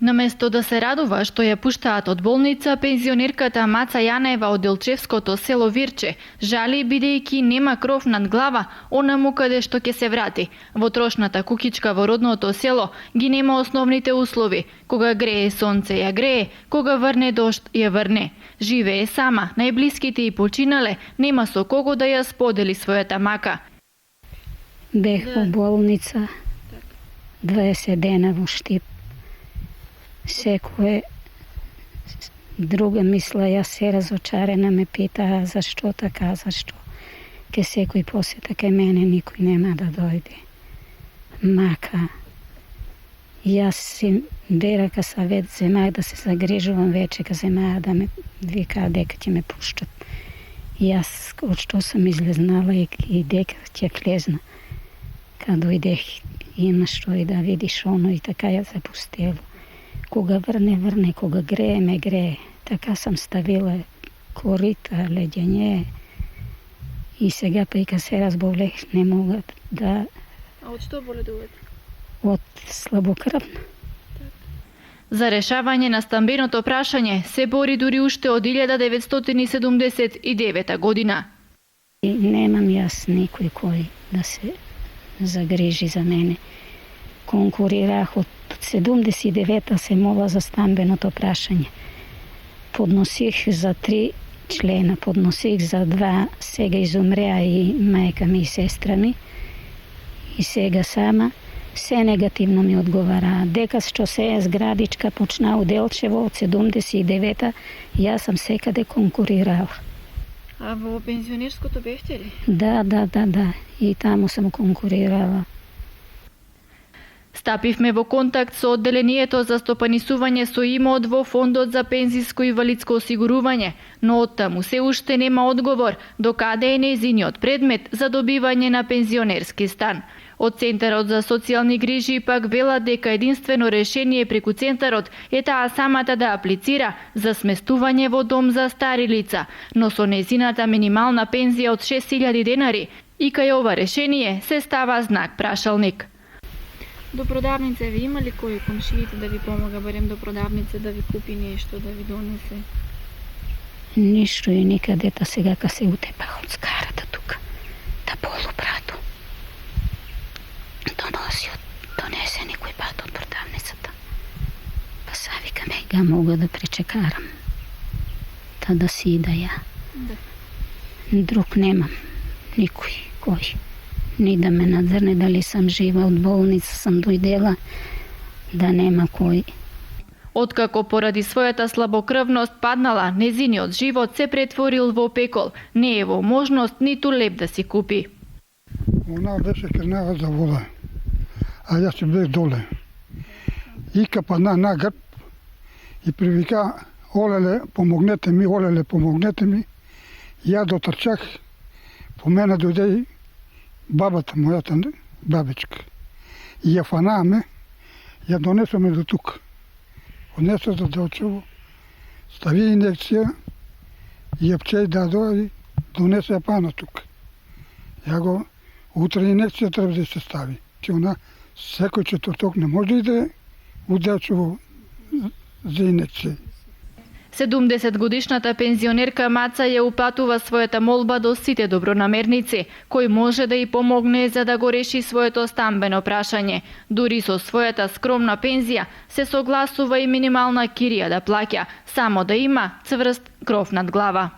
Наместо да се радува што ја пуштаат од болница, пензионерката Маца Јанева од Делчевското село Вирче жали бидејќи нема кров над глава онаму каде што ќе се врати. Во трошната кукичка во родното село ги нема основните услови. Кога грее сонце ја грее, кога врне дожд ја врне. Живее сама, најблиските и починале, нема со кого да ја сподели својата мака. Бех во болница 20 дена во Штип. Секој друга мисла, јас се разочарена, ме питаа зашто така, зашто ке секој посета кај мене, никој нема да дојде. Мака, јас си бера савет, земах да се загрижувам вече, земаа да ме викаа дека ќе ме пуштат. Јас, од што сам излезнала и дека ќе влезна. Кад дојдех, има што и да видиш оно и така ја запустело. Кога врне, кога грее, ме грее. Така сам ставила корита, леѓење. И сега па и кога се разболех, не мога да... А од што боледувате? Од слабокрвна. За решавање на стамбеното прашање се бори дури уште од 1979 година. И немам јас никој кој да се загрижи за мене. Конкурирах од 79-та се мола за стамбеното прашање. Подносих за 3 члена, подносих за 2, сега изумреа и мајка ми и сестра ми. И сега сама, се негативно ми одговараа. Дека што се е зградичка почна у Делчево од 79-та, јас сам секаде конкурирала. А во пензионерското бевте ли? Да. И таму сам конкурирала. Стапивме во контакт со одделението за стопанисување со имот во Фондот за пензиско и инвалидско осигурување, но оттаму се уште нема одговор до каде е нејзиниот предмет за добивање на пензионерски стан. Од Центарот за социјални грижи пак велат дека единствено решение преку Центарот е таа самата да аплицира за сместување во дом за стари лица, но со нејзината минимална пензија од 6000 денари. И кај ова решение се става знак прашалник. До продавница ви има ли кој комшиите да ви помага, барем до продавница да ви купи нешто, да ви донесе? Ништо и никаде, та сега ка се утепах од скарата тука, та полубрато. Донесе никој пат од продавницата. Па са викаме, га мога да пречекарам. Та да си ида ја. Да. Друг немам, никој, кој. Ни да ме надзрне дали сам жива, од болница сам дојдела, да нема кој. Откако поради својата слабокрвност паднала, незиниот живот се претворил во пекол. Не е во можност ниту леп да си купи. Она беше крнава за вода, а јас си бех доле. И капана на грб и привика, олеле, помогнете ми, Ја дотрчах, по мене дојде и бабата, мојата бабичка. И ја фанаме, ја донесоме до тук. Однесе до Делчево, стави инекција, и ја пчеј дадо и донесе ја пана тук. Ја го, утре инекција треба да се стави. Че она, секој четврток не може да иде у Делчево за инекција. 70-годишната пензионерка Маца ја упатува својата молба до сите добронамерници, кој може да ја помогне за да го реши своето стамбено прашање. Дури со својата скромна пензија се согласува и минимална кирија да плаќа, само да има цврст кров над глава.